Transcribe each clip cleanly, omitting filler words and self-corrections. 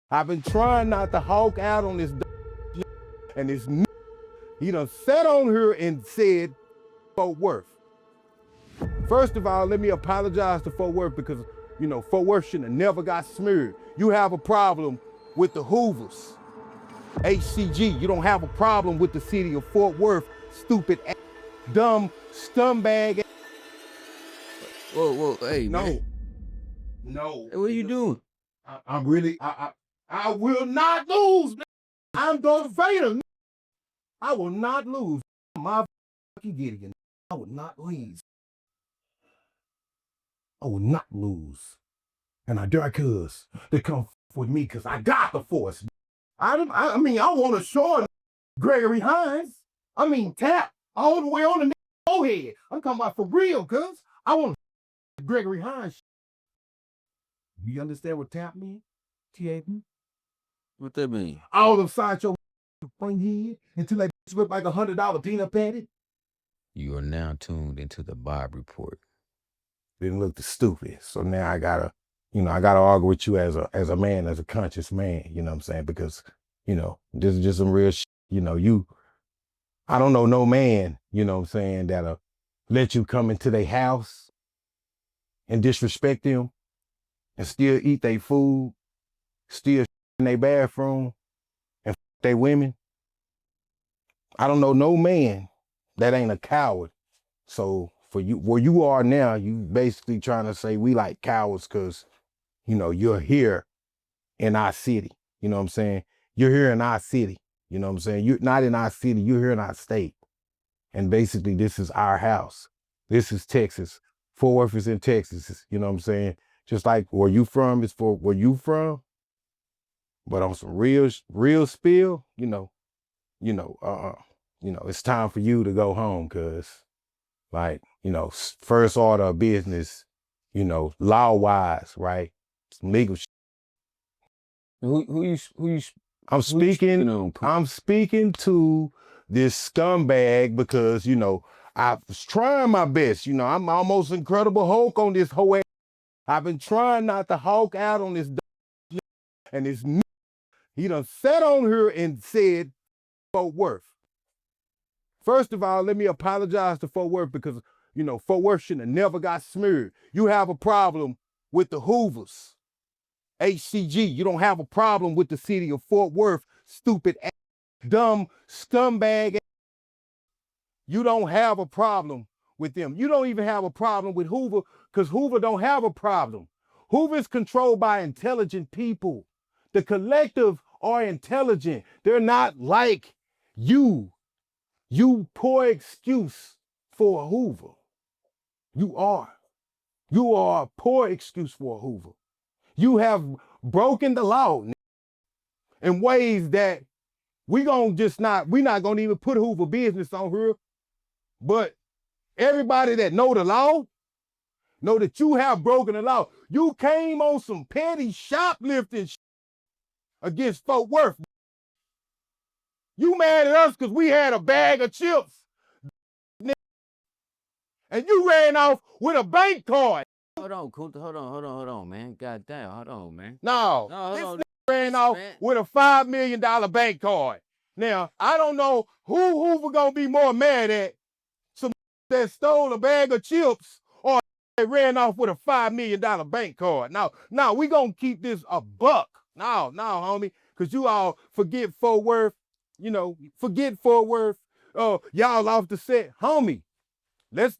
I've been trying not to hawk out on this and this he done sat on here and said Fort Worth. First of all, let me apologize to Fort Worth because, you know, Fort Worth shouldn't have never got smeared. You have a problem with the Hoovers, HCG. You don't have a problem with the city of Fort Worth, stupid, dumb, scumbag. Whoa, hey, man. No. Hey, what are you doing? I will not lose. I'm Darth Vader. I will not lose. My Gideon. I will not lose. I will not lose. And I dare cuz to come with me because I got the force. I mean, I want to show Gregory Hines. I mean, tap all the way on the forehead. I'm talking about for real, cuz. I want Gregory Hines. You understand what tap means? T-A-P? What that mean? All upside your front head until that whip like $100 peanut patty. You are now tuned into the Bob Report. Didn't look stupid. So now I gotta argue with you as a man, as a conscious man, you know what I'm saying? Because, you know, this is just some real shit. You know, I don't know no man, you know what I'm saying, that'll let you come into their house and disrespect them and still eat their food, still in their bathroom and their women. I don't know no man that ain't a coward. So for you, where you are now, you basically trying to say we like cowards because, you know, you're here in our city. You know what I'm saying? You're here in our city. You know what I'm saying? You're not in our city, you're here in our state. And basically this is our house. This is Texas. Fort Worth is in Texas, you know what I'm saying? Just like where you from is for where you from. But on some real spill, it's time for you to go home, cuz, like, you know, first order of business, you know, law-wise, right? Some legal shit. Who you? I'm speaking to this scumbag because, you know, I was trying my best. You know, I'm almost Incredible Hulk on this whole ass. I've been trying not to hawk out on this and this he done sat on here and said Fort Worth. First of all, let me apologize to Fort Worth because, you know, Fort Worth shouldn't have never got smeared. You have a problem with the Hoovers, HCG. You don't have a problem with the city of Fort Worth, stupid, dumb, scumbag. You don't have a problem with them. You don't even have a problem with Hoover because Hoover don't have a problem. Hoover is controlled by intelligent people. The collective are intelligent. They're not like you. You poor excuse for a Hoover. You are. You are a poor excuse for a Hoover. You have broken the law in ways that we're not gonna even put Hoover business on here. But everybody that know the law, know that you have broken the law. You came on some petty shoplifting against Fort Worth. You mad at us because we had a bag of chips. And you ran off with a bank card. Hold on, Kunta. Hold on, man. God damn, hold on, man. No, this ran off with a $5 million bank card. Now, I don't know who Hoover gonna be more mad at. Some that stole a bag of chips or they ran off with a $5 million bank card. Now we gonna keep this a buck. No, homie, because you all forget Fort Worth. You know, forget Fort Worth. Y'all off the set, homie. Let's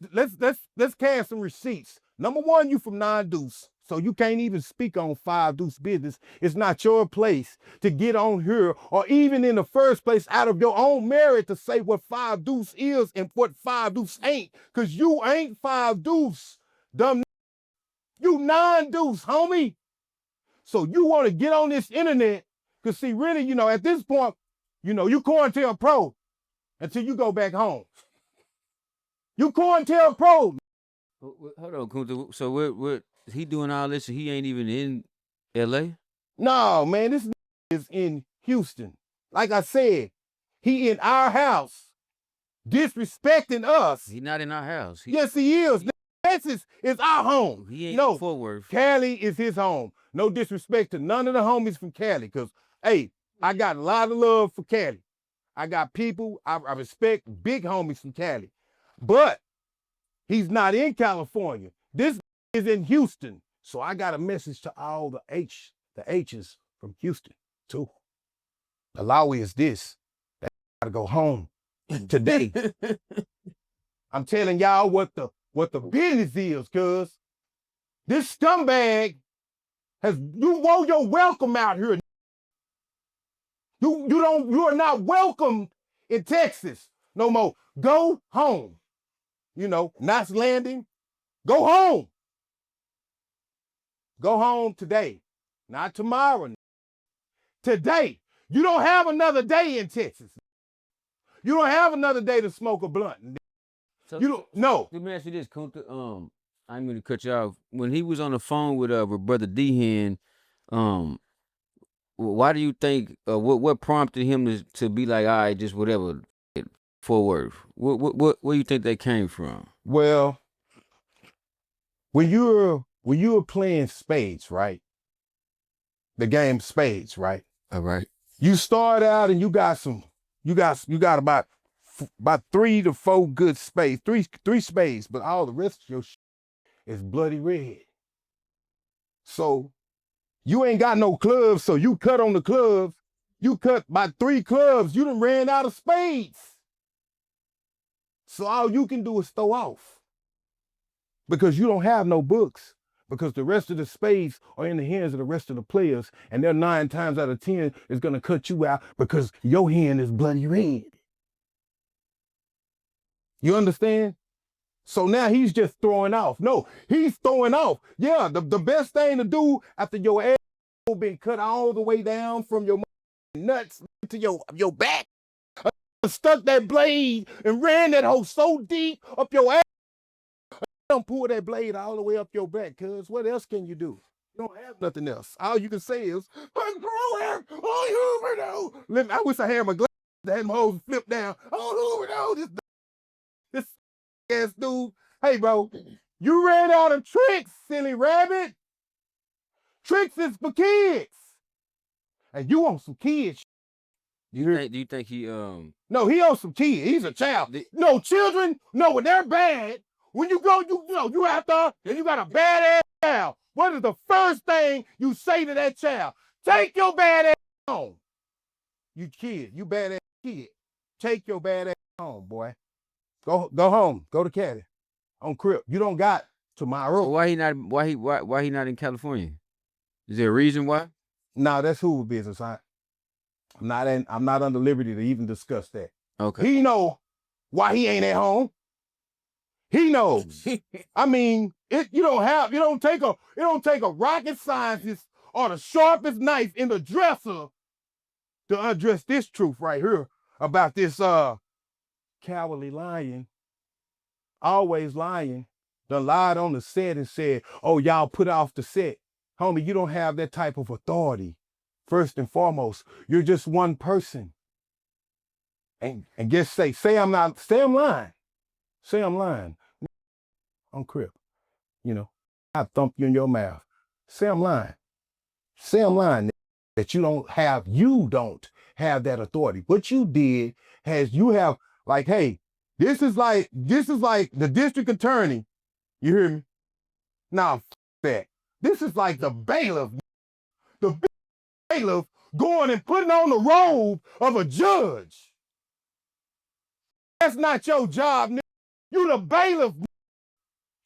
cast some receipts. Number one, you from 9 Deuce, so you can't even speak on 5 Deuce business. It's not your place to get on here or even in the first place out of your own merit to say what 5 Deuce is and what 5 Deuce ain't, because you ain't 5 Deuce, dumb. You 9 Deuce, homie. So you want to get on this internet, because see, really, you know, at this point, you know, you COINTELPRO until you go back home. You COINTELPRO. Hold on, Kunta. So what he doing all this and he ain't even in LA? No, man, this is in Houston. Like I said, he in our house, disrespecting us. He not in our house. Yes, he is. Texas is our home. He ain't No, Fort Worth. Cali is his home. No disrespect to none of the homies from Cali, because, hey, I got a lot of love for Cali. I got people, I respect big homies from Cali. But he's not in California. This is in Houston. So I got a message to all the H's from Houston, too. The law is this. They gotta go home today. I'm telling y'all what the business is, cuz this scumbag you want your welcome out here. You are not welcome in Texas no more. Go home. You know, Knots Landing, go home. Go home today, not tomorrow. Today. You don't have another day in Texas. You don't have another day to smoke a blunt. So, you don't, no. Let me ask you this, Kunta. I'm going to cut you off. When he was on the phone with Brother D-Hen, why do you think, what prompted him to be like, all right, just whatever, Fort Worth? Where do you think that came from? Well, when you were playing spades, right? The game spades, right? All right. You start out and you got about 3 to 4 good spades, three spades, but all the rest of your shit is bloody red. So you ain't got no clubs, so you cut on the clubs. You cut by 3 clubs, you done ran out of spades. So all you can do is throw off because you don't have no books, because the rest of the spades are in the hands of the rest of the players, and they're 9 times out of 10 is gonna cut you out because your hand is bloody red. You understand? So now he's just throwing off. No, he's throwing off. Yeah, the best thing to do after your ass been cut all the way down from your nuts to your back, stuck that blade and ran that hole so deep up your ass, don't pull that blade all the way up your back, cuz what else can you do? You don't have nothing else. All you can say is, oh, Hoover, no. I wish I had my glasses, that hoes flip down. Oh, Hoover, no, this ass dude. Hey, bro, you ran out of tricks, silly rabbit. Tricks is for kids. And you want some kids. Do you think he No, he owns some kids. He's a child. No, children, no, when they're bad, when you go, you have to, and you got a bad ass child. What is the first thing you say to that child? Take your bad ass home. You kid, you bad ass kid. Take your bad ass home, boy. Go home. Go to Cali. On Crip. You don't got tomorrow. So why he not in California? Is there a reason why? No, that's Hoover business. I'm not under liberty to even discuss that. Okay. He know why he ain't at home. He knows. I mean, it don't take a rocket scientist or the sharpest knife in the dresser to address this truth right here about this cowardly lion, always lying, done lied on the set and said, oh, y'all put off the set. Homie, you don't have that type of authority. First and foremost, you're just one person. And just say I'm lying. Say I'm lying. On Crip. You know, I thump you in your mouth. Say I'm lying. Say I'm lying that you don't have that authority. What you did you have like, hey, this is like the district attorney. You hear me? Now, that. This is like the bailiff. The bailiff going and putting on the robe of a judge. That's not your job, nigga. You the bailiff.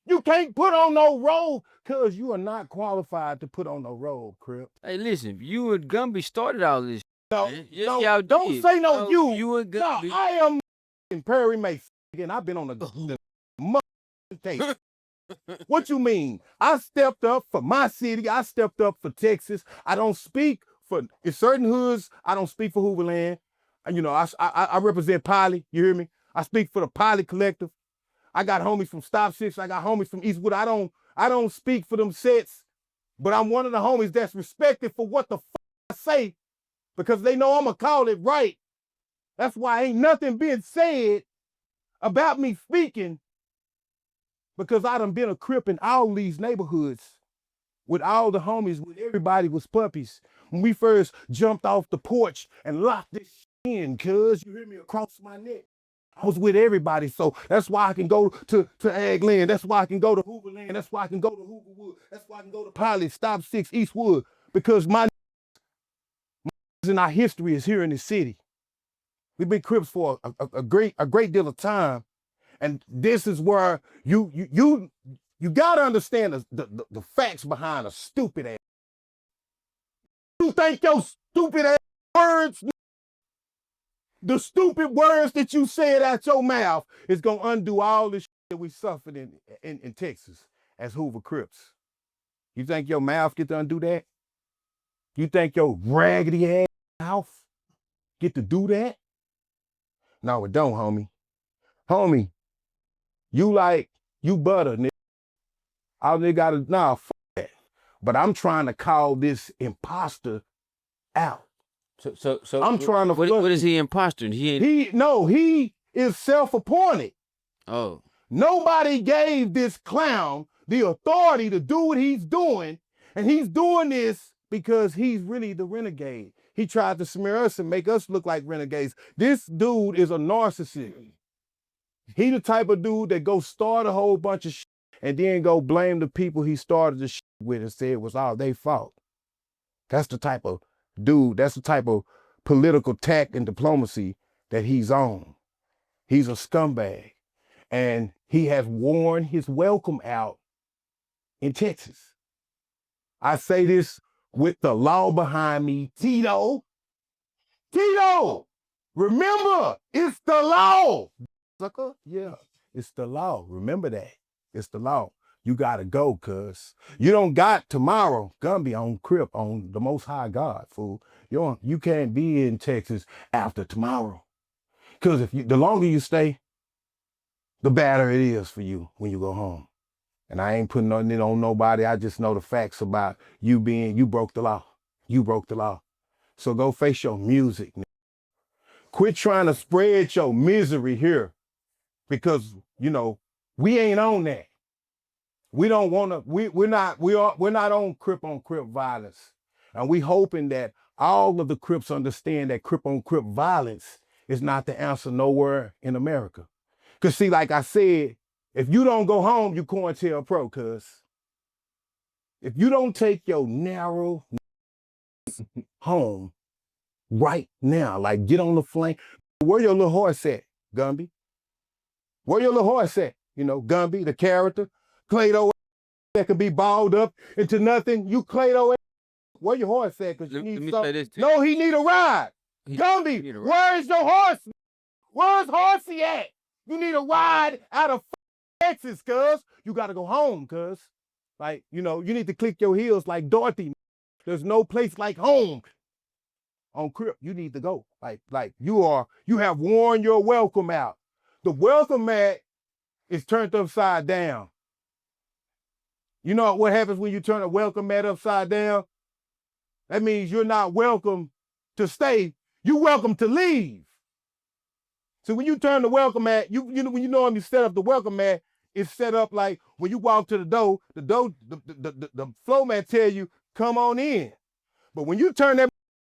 You can't put on no robe because you are not qualified to put on no robe, Crip. Hey, listen, you and Gumby started all this. No, y'all don't did. say no you. You and Gumby. No, I am in Perry Mason. Again, I've been on the tape. What you mean? I stepped up for my city. I stepped up for Texas. I don't speak for in certain hoods. I don't speak for Hooverland. You know, I represent Poly. You hear me? I speak for the Poly Collective. I got homies from Stop Six. I got homies from Eastwood. I don't speak for them sets, but I'm one of the homies that's respected for what the I say, because they know I'ma call it right. That's why ain't nothing been said about me speaking, because I done been a Crip in all these neighborhoods with all the homies, when everybody was puppies. When we first jumped off the porch and locked this in, cuz, you hear me, across my neck. I was with everybody, so that's why I can go to Ag Land. That's why I can go to Hoover Land. That's why I can go to Hooverwood. That's why I can go to Pilot, Stop 6, Eastwood, because my and our history is here in the city. We've been Crips for a great deal of time, and this is where you gotta understand the facts behind a stupid ass. You think your stupid ass words, the stupid words that you said out your mouth, is gonna undo all the shit that we suffered in Texas as Hoover Crips? You think your mouth get to undo that? You think your raggedy ass mouth get to do that? No, it don't, homie. Homie, you butter, nigga. All they gotta, nah, fuck that. But I'm trying to call this imposter out. So I'm trying to. What is he imposting? He is self-appointed. Oh. Nobody gave this clown the authority to do what he's doing, and he's doing this because he's really the renegade. He tried to smear us and make us look like renegades. This dude is a narcissist. He the type of dude that go start a whole bunch of shit and then go blame the people he started the shit with and say it was all their fault. That's the type of dude, that's the type of political tact and diplomacy that he's on. He's a scumbag. And he has worn his welcome out in Texas. I say this with the law behind me. Tito, remember, it's the law. Sucker, yeah, it's the law. Remember that. It's the law. You gotta go, cuz. You don't got tomorrow, Gumby, on Crip, on the Most High God, fool. You can't be in Texas after tomorrow. Cause the longer you stay, the better it is for you when you go home. And I ain't putting nothing on nobody. I just know the facts about you broke the law. You broke the law. So go face your music. Quit trying to spread your misery here, because, we ain't on that. We don't want to, we're not on Crip violence. And we hoping that all of the Crips understand that Crip on Crip violence is not the answer nowhere in America. Because see, like I said, if you don't go home, you COINTELPRO, cuz. If you don't take your narrow home right now, like get on the flank, where your little horse at, Gumby? Where your little horse at? Gumby, the character, Clado that could be balled up into nothing. You Clado, where your horse at? Because you need something. No, he need a ride. Gumby, where's your horse? Where's Horsey at? You need a ride out of Texas, cuz. You got to go home, cuz. Like, you need to click your heels like Dorothy. There's no place like home. On Crip, you need to go. Like you have worn your welcome out. The welcome mat is turned upside down. You know what happens when you turn a welcome mat upside down? That means you're not welcome to stay. You're welcome to leave. So when you turn the welcome mat, when you normally set up the welcome mat, it's set up like when you walk to the door, the floor mat tell you, come on in. But when you turn that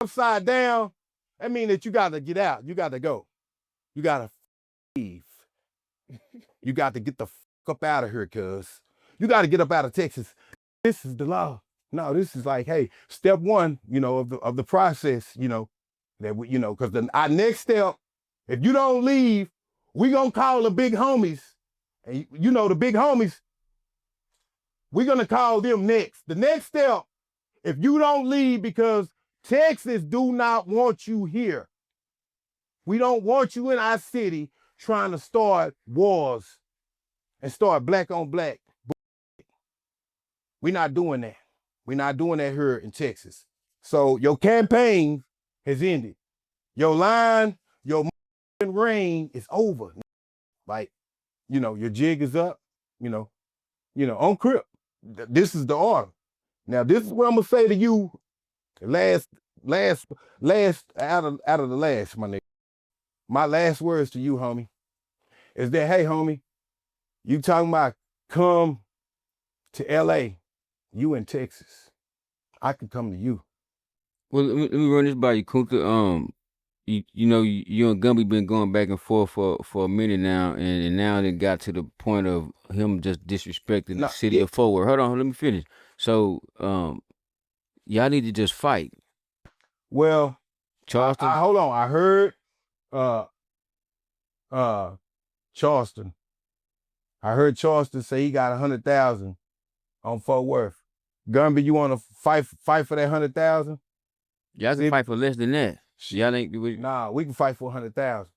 upside down, that means that you got to get out. You got to go. You got to leave. You got to get the up out of here, cuz. You got to get up out of Texas. This is the law. No, this is like, hey, step one, of the process, that we, because our next step, if you don't leave, we gonna call the big homies. And the big homies, we're gonna call them next. The next step, if you don't leave, because Texas do not want you here. We don't want you in our city trying to start wars and start black on black. We're not doing that. We're not doing that here in Texas. So your campaign has ended. Your line, your reign is over. Like, your jig is up, on Crip. This is the order. Now, this is what I'm gonna say to you, last out of the last, my nigga. My last words to you, homie, is that, hey, homie, you talking about come to LA, you in Texas. I can come to you. Well, let me run this by you, Kunta. You and Gumby been going back and forth for a minute now, and now it got to the point of him just disrespecting the city of Fort Worth. Hold on, let me finish. So, y'all need to just fight. Well, Charleston. hold on. I heard Charleston. I heard Charleston say he got 100,000 on Fort Worth. Gumby, you want to fight for that 100,000? Y'all can fight for less than that. Y'all ain't. Nah, we can fight for 100,000.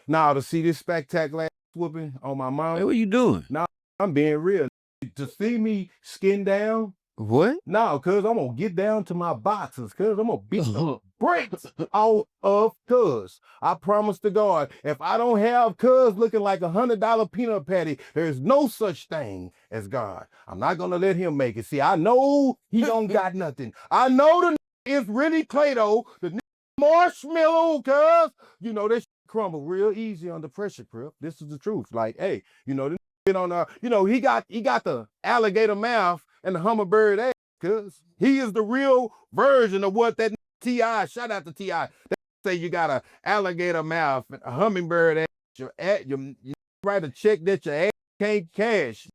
Now to see this spectacular whooping on my mom. Hey, what you doing? Nah, I'm being real. To see me skin down. What? No, cuz I'm gonna get down to my boxes, cuz I'm gonna beat the brakes out of cuz. I promise to God, if I don't have cuz looking like $100 peanut patty, there's no such thing as God. I'm not gonna let him make it. See, I know he don't got nothing. I know the is really Play-Doh, the marshmallow, cuz. You know, this crumble real easy under pressure, Crip. This is the truth. Like, hey, you know, this on he got the alligator mouth and the hummingbird ass, cuz he is the real version of what that T.I. Shout out to T.I. They say you got a alligator mouth and a hummingbird ass. You write a check that your ass can't cash.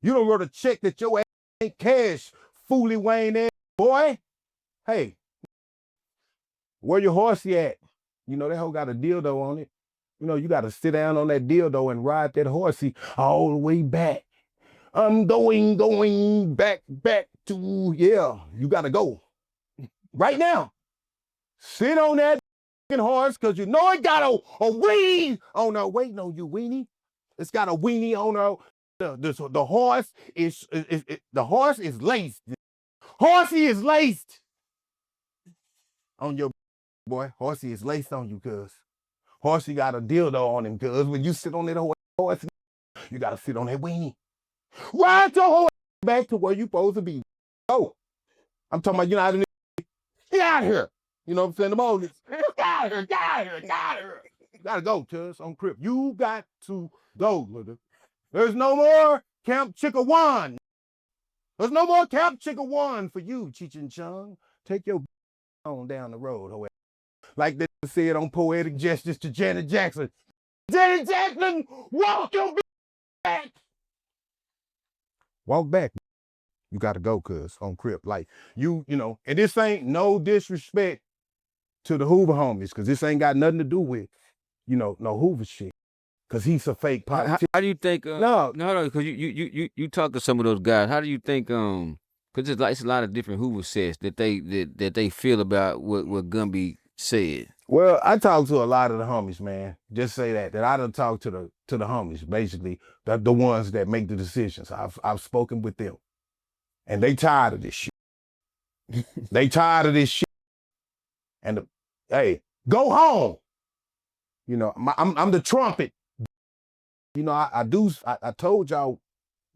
You don't write a check that your ass can't cash, Foolie Wayne ass boy. Hey, where your horsey at? You know, that hoe got a dildo on it. You know, you got to sit down on that dildo and ride that horsey all the way back. I'm going back to, yeah, you got to go. Right now. Sit on that horse because you know it got a weenie. Oh, no, wait, no, you weenie. It's got a weenie on the horse the horse is laced. Horsey is laced on your boy. Horsey is laced on you, cuz. Horsey got a dildo on him, cuz when you sit on that horse, you gotta sit on that weenie. Ride your horse back to where you supposed to be. Oh, I'm talking about, you know, get out of here. You know what I'm saying? The Moses. Get out of here, get out of here, get out of here. You gotta go, cuz, on Crip. You got to go, nigga. There's no more Camp Chickawan. There's no more Camp Chickawan for you, Cheech and Chong. Take your on down the road, however. Like they said on Poetic Justice to Janet Jackson. Janet Jackson, walk your back. Walk back. You gotta go, cuz, on Crip. Like, you know, and this ain't no disrespect to the Hoover homies, because this ain't got nothing to do with, you know, no Hoover shit. Because he's a fake politician. How do you think? No, because you talk to some of those guys. How do you think? Because it's a lot of different Hoover sets that they feel about what Gumby said. Well, I talk to a lot of the homies, man. Just say that I done talked to the homies, basically, the ones that make the decisions. I've spoken with them, and they tired of this shit. They tired of this shit. And hey, go home. You know, I'm the trumpet. You know, I told y'all,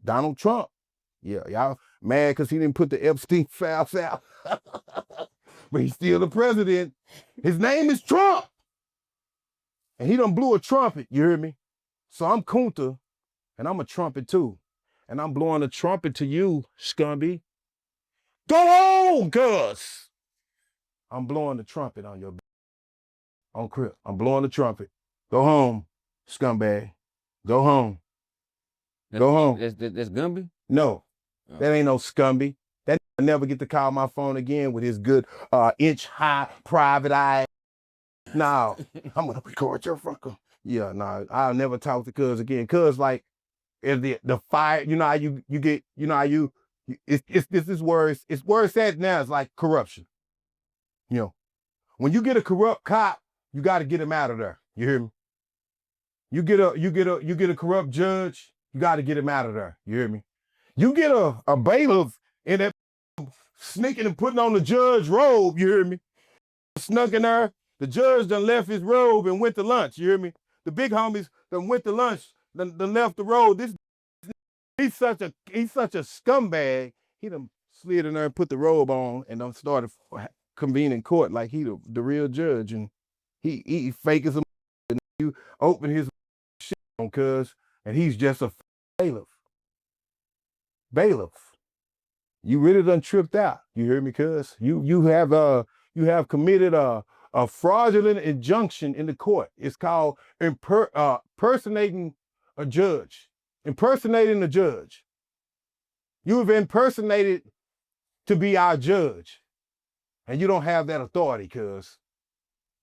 Donald Trump. Yeah, y'all mad because he didn't put the Epstein files out. But he's still the president. His name is Trump. And he done blew a trumpet, you hear me? So I'm Kunta, and I'm a trumpet too. And I'm blowing a trumpet to you, Scumby. Go home, cuz. I'm blowing the trumpet on your on Crip. I'm blowing the trumpet. Go home, scumbag. Go home. Go home. That's Gumby? No, that ain't no Scumby. That never get to call my phone again with his good inch-high private eye. No, I'm gonna record your fucker. Yeah, no, I'll never talk to cuz again. Cuz, like, if the fire, you know how you get, you know how this is where it's at now. It's like corruption. You know, when you get a corrupt cop, you got to get him out of there. You hear me? You get a corrupt judge, you got to get him out of there. You hear me? You get a bailiff in that sneaking and putting on the judge robe. You hear me? Snuck in there. The judge done left his robe and went to lunch. You hear me? The big homies done went to lunch, done left the robe. He's such a scumbag. He done slid in there and put the robe on and done started convening court like he the real judge, and he fake as a and you open his shit on cuz, and he's just a bailiff. bailiff. You really done tripped out. You hear me, cuz? You have committed a fraudulent injunction in the court. It's called impersonating a judge. Impersonating a judge. You have impersonated to be our judge. And you don't have that authority, cuz.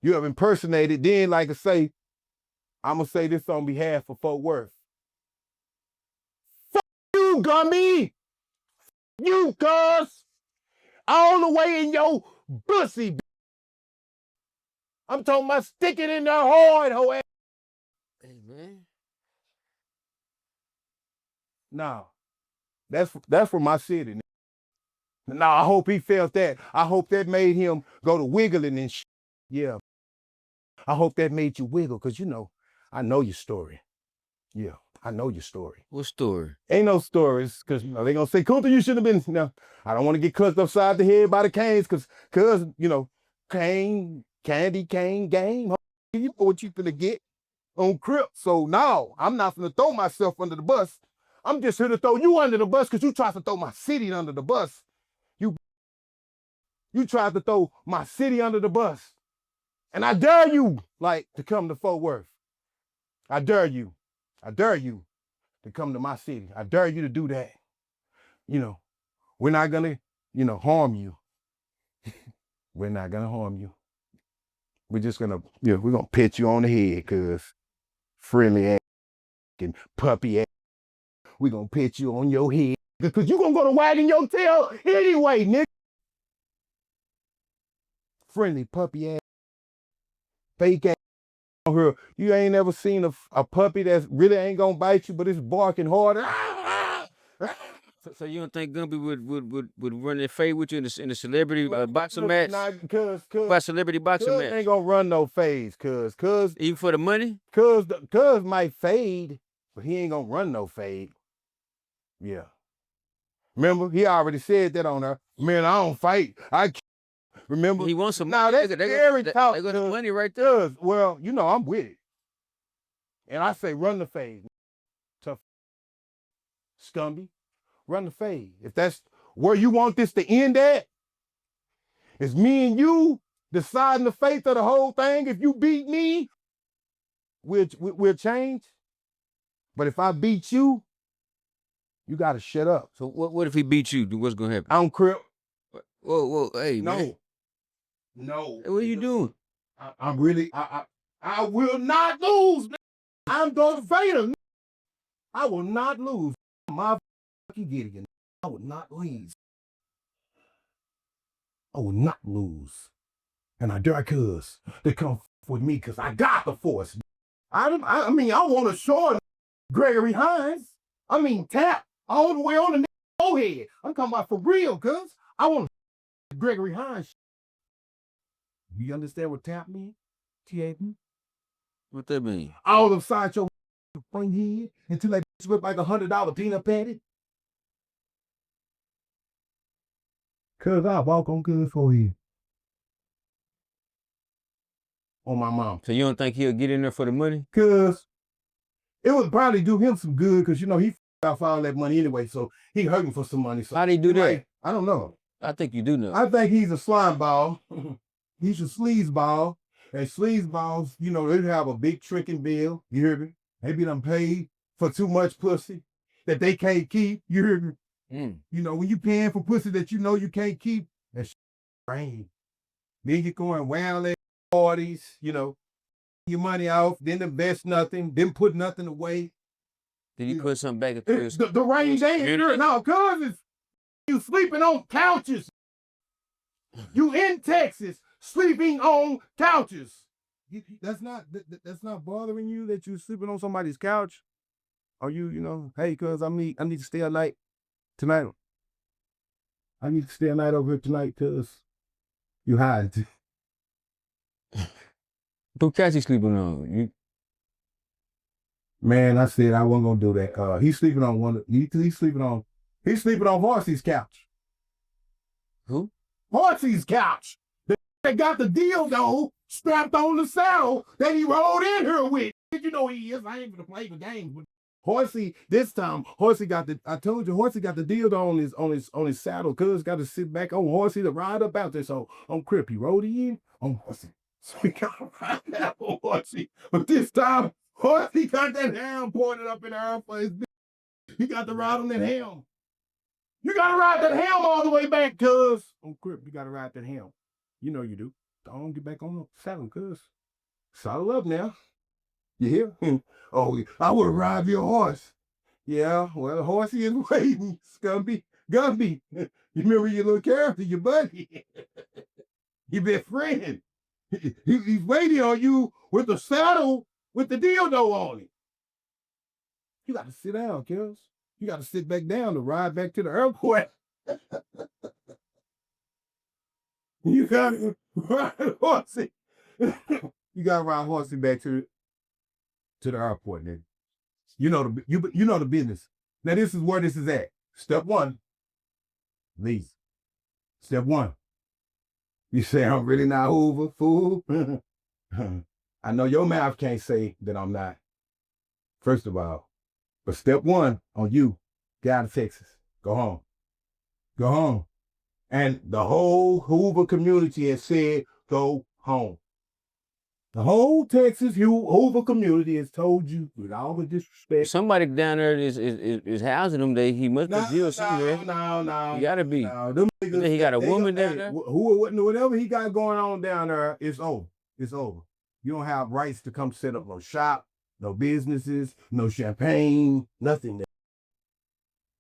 You have impersonated. Then, like I say, I'm going to say this on behalf of Fort Worth. Fuck you, Gumby! You, cuz! All the way in your pussy. I'm talking about stick it in there hard, hoe ass. Hey, man. No. That's for my city. No, I hope he felt that. I hope that made him go to wiggling and shit. Yeah. I hope that made you wiggle, because, you know, I know your story. Yeah, I know your story. What story? Ain't no stories, because you know, they going to say, Kunta, you should have been, no. I don't want to get clutched upside the head by the canes, because, you know, cane, candy, cane, game. You know what you finna get on Crip. So no, I'm not finna throw myself under the bus. I'm just here to throw you under the bus because you tried to throw my city under the bus. You tried to throw my city under the bus. And I dare you, like, to come to Fort Worth. I dare you. I dare you to come to my city. I dare you to do that. You know, we're not gonna, you know, harm you. We're not gonna harm you. We're just gonna, you know, we're gonna pet you on the head, cuz friendly ass and puppy ass. We're gonna pet you on your head. Because you gonna go to wagging your tail anyway, nigga. Friendly puppy ass, fake ass on her. You ain't never seen a puppy that really ain't gonna bite you, but it's barking hard. So you don't think Gumby would run their fade with you in a celebrity boxing match? Nah, cuz Celebrity boxing match. Ain't gonna run no fades, cuz even for the money? Cuz might fade, but he ain't gonna run no fade. Yeah. Remember, he already said that on her. Man, I don't fight. Remember? He wants some money. Now that's scary talk. They got the money right there. Well, you know, I'm with it. And I say run the fade. Tough Scumby. Run the fade. If that's where you want this to end at, it's me and you deciding the fate of the whole thing. If you beat me, we'll change. But if I beat you, you got to shut up. So what if he beat you? What's going to happen? I'm Crip. Whoa, hey, no. Man. No. Hey, what are you doing? I'm really, I will not lose. I'm going to fight him. I will not lose. My Gideon. I will not lose. I will not lose. And I dare cuz to come with me because I got the force. I mean, I want to show Gregory Hines. I mean, tap all the way on the forehead. I'm talking about for real, cuz. I want Gregory Hines. You understand what tap means? T-A-P? What that mean? All upside your front head until that bitch look like $100 peanut patty. Cuz I walk on good forehead. On my mom. So you don't think he'll get in there for the money? Cuz it would probably do him some good because, you know, he off all that money anyway, so he hurting for some money. So how'd he do that? Like, I don't know. I think you do know. I think he's a slime ball. He's a sleaze ball. And sleaze balls, you know, they have a big tricking bill. You hear me? Maybe them paid for too much pussy that they can't keep. You hear me? You know, when you paying for pussy that you know you can't keep, that's rain. Then you going wild at parties, you know, your money off, then invest nothing, then put nothing away. Then you put something back at the range ain't here. No, cuz you sleeping on couches. You in Texas sleeping on couches. That's not bothering you that you sleeping on somebody's couch? Are you know, hey, cuz I need to stay a night tonight. I need to stay a night over here tonight, cuz you hide. Who couch he sleeping on? Man, I said I wasn't gonna do that. He's sleeping on he's sleeping on Horsey's couch. Who? Horsey's couch. They got the dildo strapped on the saddle that he rode in here with. Did you know he is? I ain't gonna play the game with Horsey, this time, Horsey got the, I told you, Horsey got the dildo on his saddle. Cuz got to sit back on Horsey to ride up out there. So on Crip, he rode in on Horsey. So we got to ride out on Horsey. But this time, Horsey got that ham pointed up in the air for his bitch. He got to ride on that ham. You got to ride that ham all the way back, cuz. On Crip, you got to ride that ham. You know you do. Don't get back on the saddle, cuz. Saddle up now. You hear? Oh, I would ride your horse. Yeah, well, Horsey is waiting, Scumby. Gumby. You remember your little character, your buddy. Your best friend. He's waiting on you with the saddle with the dildo on it. You got to sit down, kiddos. You got to sit back down to ride back to the airport. You got to ride Horsey. You got to ride Horsey back to the airport, nigga. You know the business. Now this is where this is at. Step one, leave. Step one, you say I'm really not Hoover, fool. I know your mouth can't say that I'm not. First of all, but step one on you, get out of Texas. Go home. Go home. And the whole Hoover community has said, go home. The whole Texas Hoover community has told you with all the disrespect. Somebody down there is housing him. He must be GOC, man. No. He gotta be. Them niggas, He got a woman down there. Whatever he got going on down there, it's over. It's over. You don't have rights to come set up no shop, no businesses, no champagne, nothing.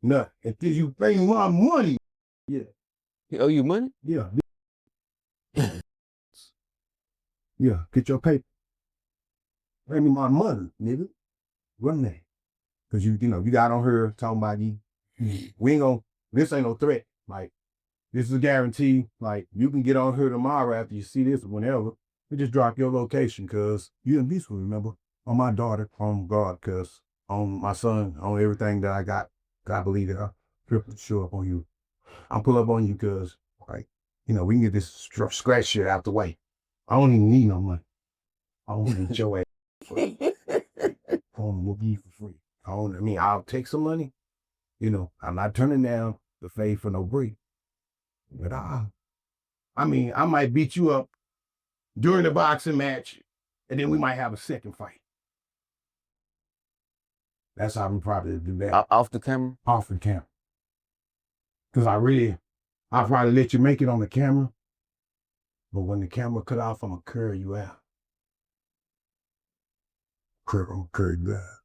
Nothing. Until you pay my money. Yeah. He owe you money? Yeah. Yeah, get your paper. Pay me my money, nigga. Run that. Cause you got on her talking about you. We ain't gonna, this ain't no threat. Like, this is a guarantee. Like, you can get on her tomorrow after you see this or whenever. We just drop your location, cause you and Beast will remember. On my daughter, on God, cause on my son, on everything that I got. God believe that I'll triple show up on you. I'll pull up on you cause, like, we can get this scratch shit out the way. I don't even need no money. I don't need your ass. We'll give you for free. I'll take some money. I'm not turning down the fade for no break. But I might beat you up during the boxing match, and then we might have a second fight. That's how we probably do that. Off the camera? Off the camera. Because I'll probably let you make it on the camera. But when the camera cut off, I'm going to curl you out. I'm going to curl you out.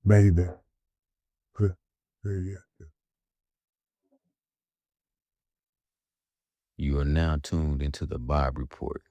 Baby. Curl you out. You are now tuned into the Bob Report.